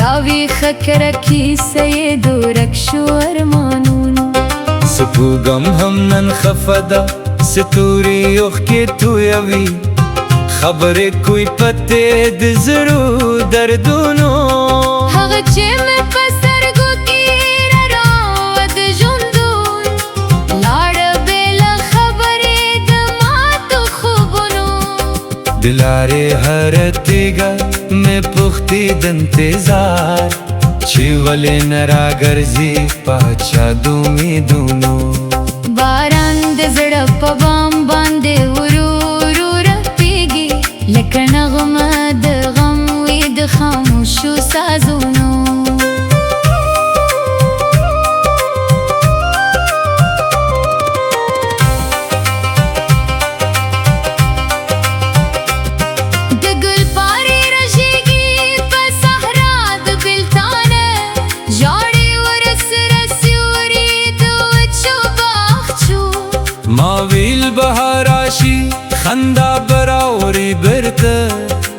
راوی خکرکی سیدو رکشو ارمانونو سپوگم هم نن خفدا ستوری اوخ کے تو یوی خبر کوئی پتے دزرو دردونو هغه چې مې په سترګو کې راوت ژوندون لاړ بې له خبرې د ماتو خوبونو دلارې هره تیږه مې پوښتې د انتظار چې ولې نه راګرځي پاچا د امیدونو باران د زړه په بام باندې ورو ورو رپېږي لکه نغمه د غم وي د خاموشو سازونو ماویل بهاراشی خندا براوری برته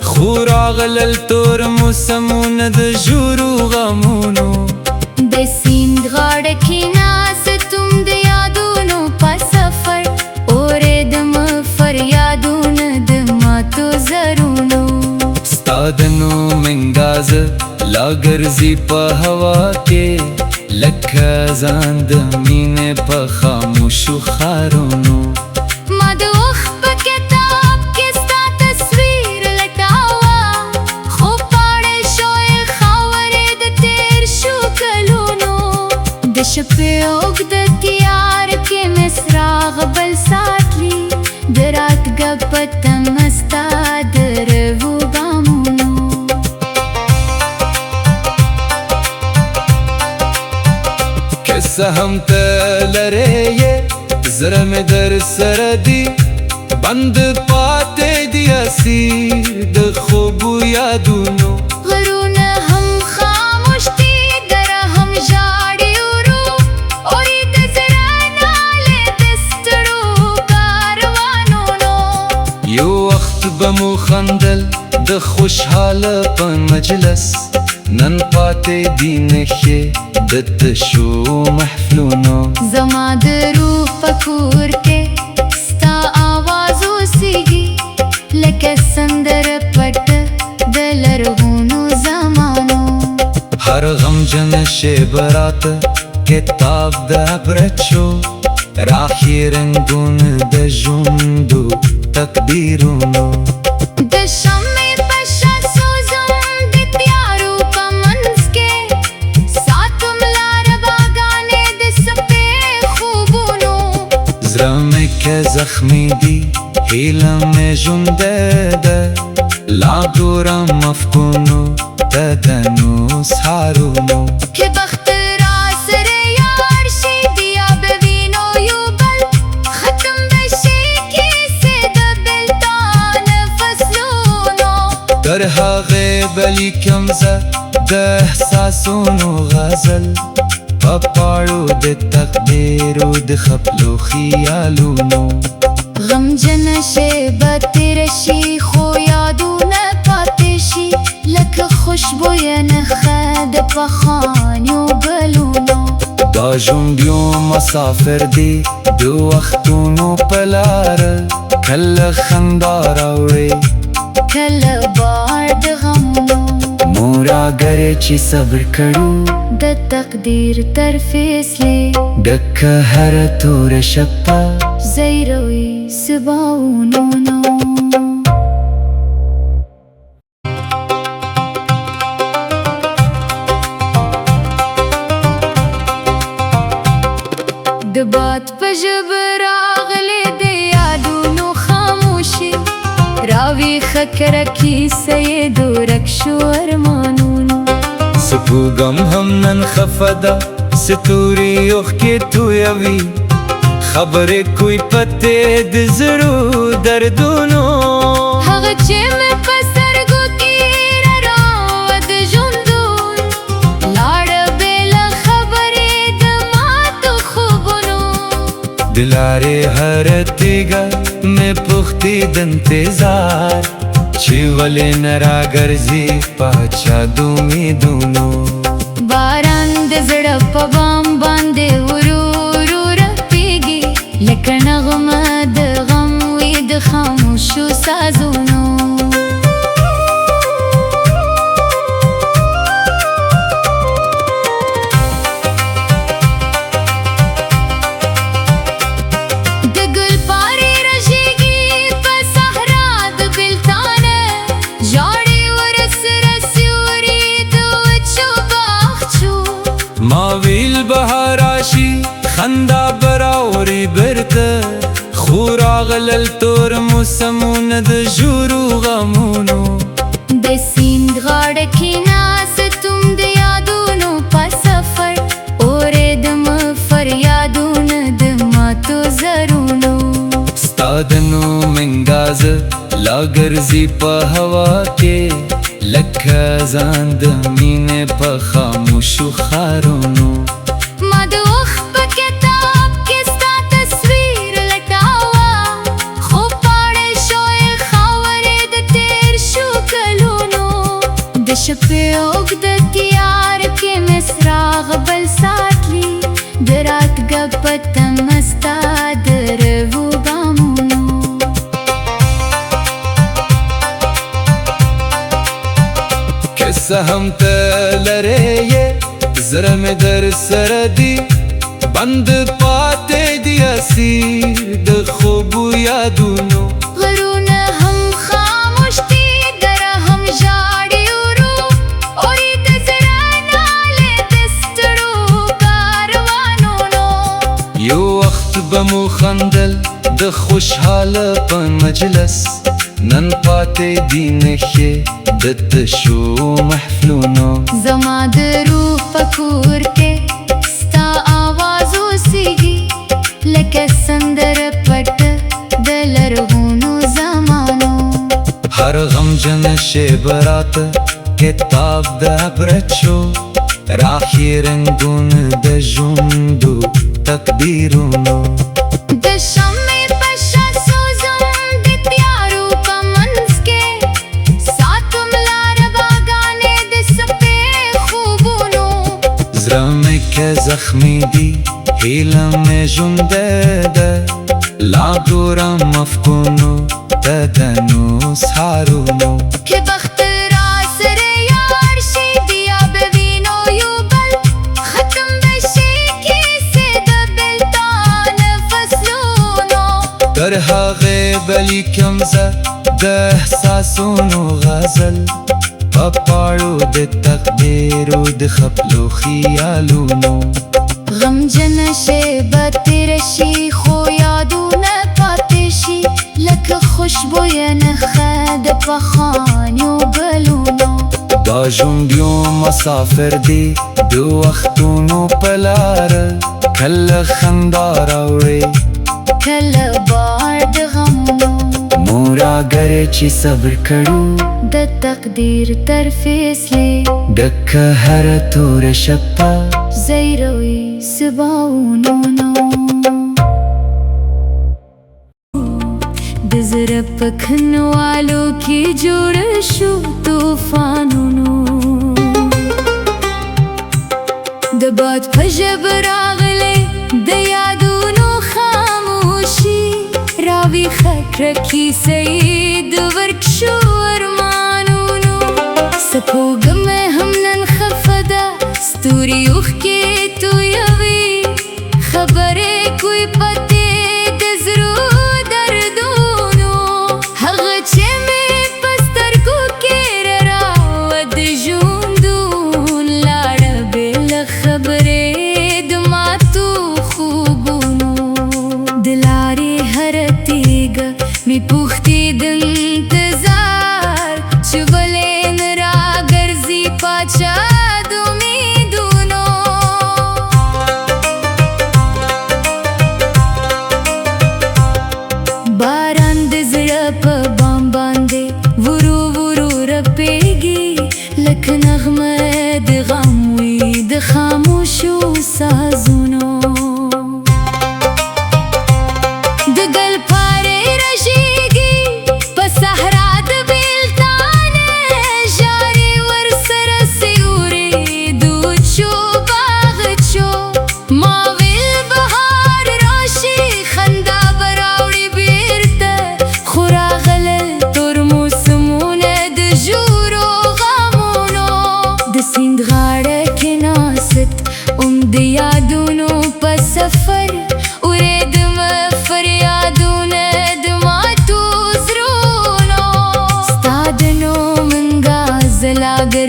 خوراغلل تور موسمون د ژورو غمونو د سیند غاړه کې ناستم د یادونو په سفر اورېدم فریادونه د ماتو زرونو ستا د نوم انګاز لا ګرځي په هوا کې لکه ځان د مینې په خاموشو ښارونو ما د وخت په کتاب کې ستا تصویر لټاوه خو پاڼې شوې خاورې د تېر شو کلونو د شپې اوږده تیار کې مې څراغ بل ساتلی د راتګه په تمه ستا د روو ګامونو کیسه هم ته لرې زړه مې در سره دی بند پاتې دی اسیر د خوبو یادونو غرونه هم خاموش دي دره هم ژاړي ورو اوري د زړه نالې د ستړو کاروانونو یو وخت به مو خندل د خوشحاله په مجلس نن پاتې دی نښې د تشو محفلونو زما د روح په کور کې ستا آواز اوسېږي لکه سندره پټه د لرغونو زمانو هر غمجن شیبه راته کتاب د عبرت شو راښي رنګونه د ژوندو تقدیرونو د شمعې په شا سوزم د تیارو په منځ کې ساتم لاره باغانې د سپې خوبونو زړه مې که زخمي دی هیله مې ژوندی ده لا ګورم افکونو ته د نو سهارونو که بخت را سره یار شي بیا به وینو یو بل ختم به شي کیسې د بېلتان فصلونو تر هغې به لیکم زه د احساسونو غزل په پاړو د تقدیرو د خپلو خیالونو غمجنه شیبه تېره شي خو یادونه پاتې شي لکه خوشبویه نښه د پخوانیو ګلونو دا ژوند یو مسافر دی د وختونو په لاره کله خندا راوړي کله بار د غمونو مور اګر چې صبر کړو د تقدیر تر فیصلې ډکه هره توره شپه زیروي سباونو نو د باد په ژبه راغلې د یادونو خاموشي راوي خکرکی سیدو رکشو ارمانونو سپوگم هم نن خفدا ستوری اوخ کې تو یوی خبر کوئی پتے دزرو دردونو هغه چې مې په سترګو کې راوت ژوندون لاړ بې له خبرې د ماتو خوبونو دلارې هره تیږه مې پوښتې د انتظار چې ولې نه راګرځي پاچا د امیدونو باران د زړه په بام باندې ورو ورو رپېږي لکه نغمه د غم وي د خاموشو سازونو ما ویل بهار راشي خندا براوري برته خو راغلل تور موسمونه د ژورو غمونو د سیند غاړه کې ناستم د یادونو په سفر اورېدم فریادونه د ماتو زرونو ستا د نوم انګاز لا ګرځي په هوا کې لکه ځان د مینې په خاموشو ښارونو ما د اوښ په کتاب کې ستا تصویر لټاوه خو پاڼې شوې خاورې د تېر شو کلونو د شپې اوږده تیار کې مې څراغ بل ساتلی د راتګ په تمه ستا د روو ګامونو څه هم ته لرې یې زړه مې در سره دی بند پاتې دی اسیر د خوبو یادونو غرونه هم خاموش دي دره هم ژاړي ورو اوري د زړه نالې د ستړو کاروانونو یو وخت به مو خندل د خوشحاله په مجلس نن پاتې دي نښې د تشو محفلونو زما د روح په کور کې ستا آواز اوسېږي لکه سندره پټ د لرغونو زمانو هر غمجن شیبه راته کتاب د عبرت شو راښیي رنګونه د ژوندو تقدیرونو د شمعې په شا سوزم د تیارو په منځ کې ساتم لاره باغانې د سپې خوبونو زړه مې که زخمي دی هیله مې ژوندی ده لا ګورم افکونو ته د نوسهارونو که بخت را سره یار شي بیا به وینو یو بل ختم به شي کیسې د بېلتان فصلونو تر هغې به لیکم زه د احساسونو غزل په پاړو د تقدیرو د خپلو خیالونو غمجنه شیبه تېره شي خو یادونه پاتې شي لکه خوشبویه نښه د پخوانیو ګلونو دا ژوند یو مسافر دی د وختونو په لاره کله خندا راوړي کله بار د غمونو موراګرې چې صبر کړو د تقدیر تر فیصلې ډکه هره توره شپه زیروي سباونو د زړه په کښنوالو کې جوړ شو طوفانونو د باد په ژبه راغلی د یادونو خاموشي راویښه کړه کیسه یې د ورک شو ارمانونو سپوږمۍ هم نن خفه ده ستوري اوښکې تویوي خبرې کوي پتې د زړو دردونو هغه چې مې په سترګو کې راوه د ژوندون لاړه بې له خبرې د ماتو خوبونو د لارې هره تیږه مې پوښتې د انتظار چې ولې نه راګرځي پاچا د امیدونو باران د زړه په بام باندې ورو ورو رپېږي لکه نغمه د غم وي د خاموشو سازونو د ګل پارې رژېږي په صحرا د بېلتانه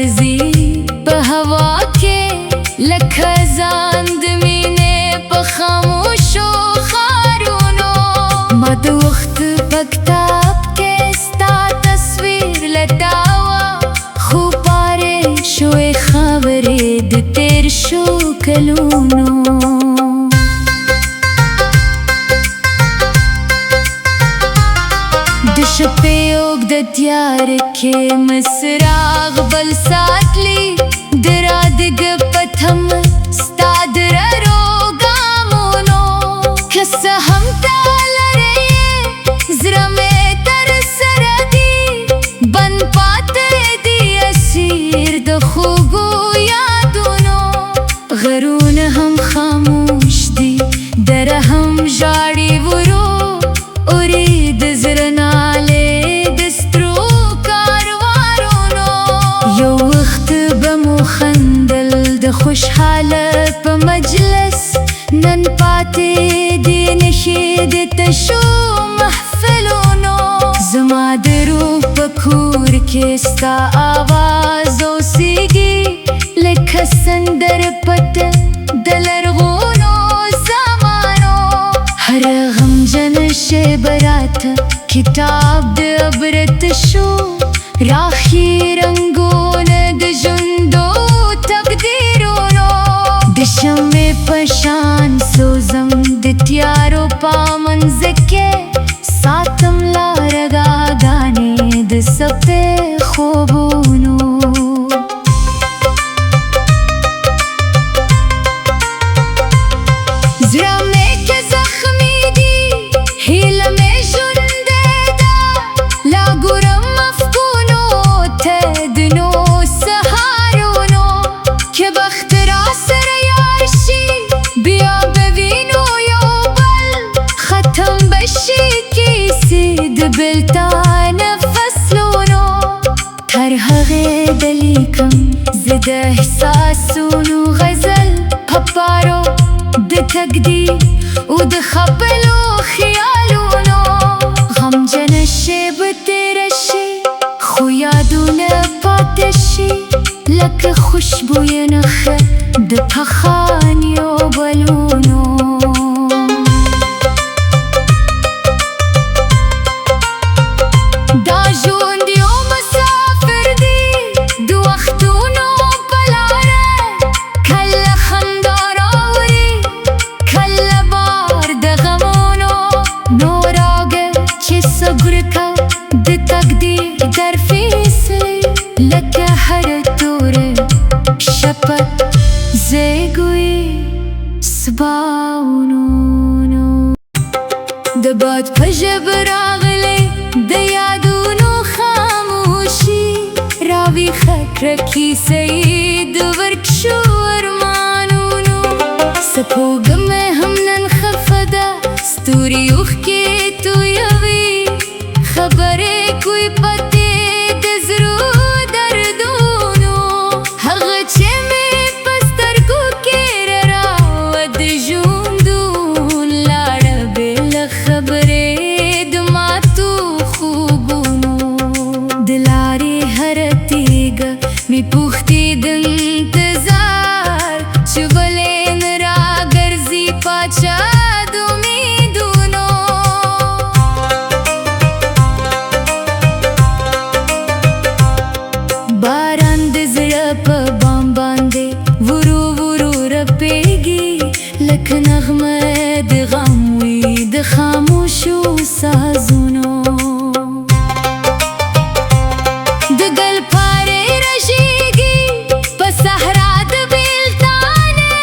ګرځي په هوا کې لکه ځان د مینې په خاموشو ښارونو ما د وخت په کتاب کې ستا تصویر لټاوه خو پارې شوې خبرې د تیر شو کلونو د شپې اوږده تیاره کې مسراغ بل ساتلی د رادګه په تمه ستا د رڼو ګامونو که څه هم تا لرې زړه مې در سره دی بند پاتې دی اسیر د خوږو یادونو غرونه هم خاموش دي دره هم ژاړي ورو اوري د زړه نالې د سترو کاروانونو یو وخت به مو خندل د خوشحاله په مجلس نن پاتې دي نښې د تشو محفلونو زما د روح په کور کې ستا آواز اوسېږي لکه سندره پټه د لرغونو زمانو هره غمجنه شیبه راته کتاب د عبرت شو راښیي رنګونه د ژوندو تقدیرونو د شمعې په شان سوزم د تیارو په منځ کې ساتم لاره ګاګانې د څپې خوبونو زړه مې که زخمي دی هیله مې ژوندۍ ده لا ګورم افګونو ته د نوو سهارونو که بخت را سره یار شي بیا به وینو یو بل ختم به شي کیسې د بېلتانه فصلونو تر هغې به لیکم زه د احساسونو غزل په پارو د تقدیر او د خپلو خیالونو غمجنه شیبه تیره شي خو یادونه پاتې شي لکه خوشبویه نښه د پخانیو بلونو دا ژوند یو مسافر دی د وختونو په لاره کله خندا راوړي کله بار د غمونو نو راږه چې سګرکه د تقدیر در فیصلې لکه هره توره شپه زیږوي سباونو د باد په ژبه راغلی د یادونو خاموشي راویښه کړه کیسه یې د ورک شو ارمانونو سپوږمۍ هم نن خفه ده ستوري اوښکې تویوي خبرې کوي پتې د زړو دردونو هغه چې مې په سترګو کې راوه د ژوندون لاړه بې له خبرې د ماتو خوبونو د لارې هره تیږه مې پوښتې د انتظار چې ولې نه راګرځي پاچا د امیدونو باران د زړه په بام باندې ورو ورو رپېږي لکه نغمه د غم وي د خاموشو سازونو د ګل پارې رژېږي په صحرا د بېلتانې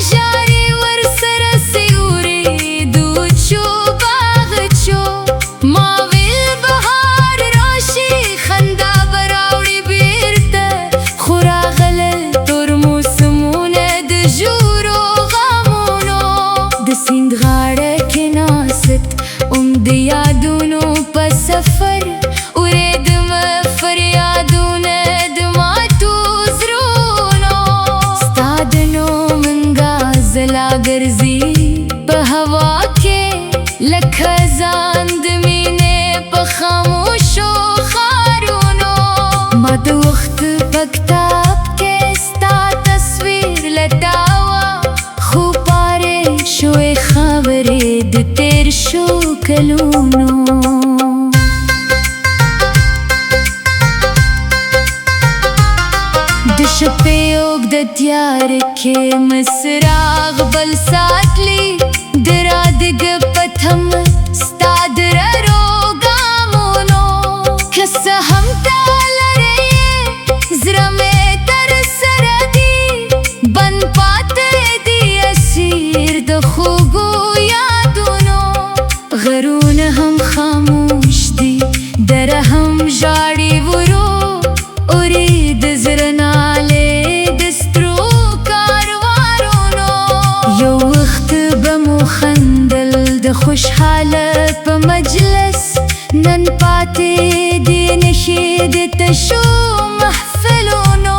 ژاړي ورسره سیوري د وچو باغچو ما ویل بهار راشي خندا به راوړي بېرته خو راغلی دلونو د شپې اوږد تیار کې مسراغ بل ساتلی د رادګ پتم ستا د ررو ګامونو که څه هم تا لرې زړه مې در سره دی بند پاتې دی اسیر د خوږو یادونو غرونه هم خاموش دي دره هم ژاړي ورو اوري د زړه نالې د سترو کاروانونو یو وخت به مو خندل د خوشحاله په مجلس نن پاتې دي نښې د تشو محفلونو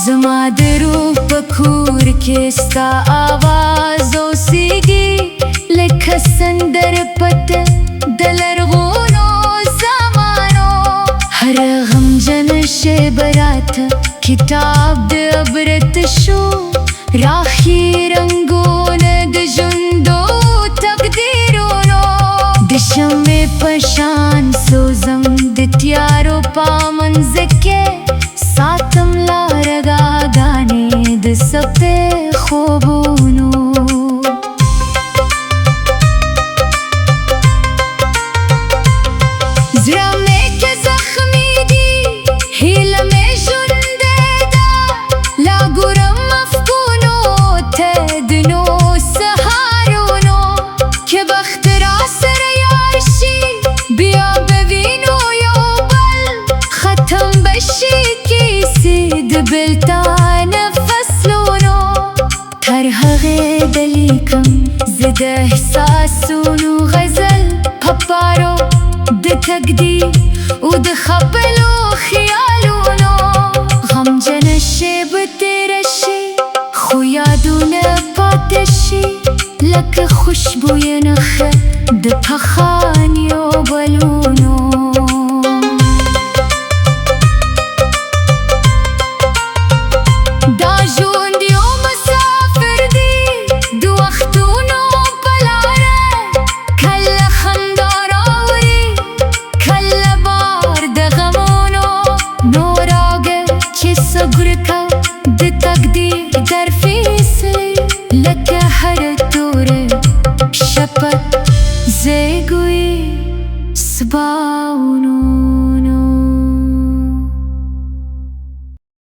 زما د روح په کور کې ستا آواز اوسېږي لکه سندر پته د لرغونو زمانو هر غمجن شیبه راته کتاب د عبرت شو راخي رنګونه د ژوندو تقدیرونو د شمعې په شان سوزم د تیارو په منځ کې ساتم لارګاګانې د څپې خوبونو زړه مې که زخمي دی هیله مې ژوندۍ ده لا ګورم افګونو ته د نوو سهارونو که بخت را سره یار شي بیا به وینو یو بل ختم به شي کیسې د بېلتانه فصلونو تر هغې د لیکم زه د احساسونو غزل په پارو د تقدیر او د خپلو خیالونو غمجنه شیبه تېره شي خو یادونه پاتې شي لکه خوشبویه نښه د پخانیو بلونو دا ژوند یو مسافر دی د وختونو په لاره کله خندا راوړي کله بار د غمونو نو راږه چې صبر کوه د تقدیر در فیصلې لکه هر توره شپه زه ګویی سباونو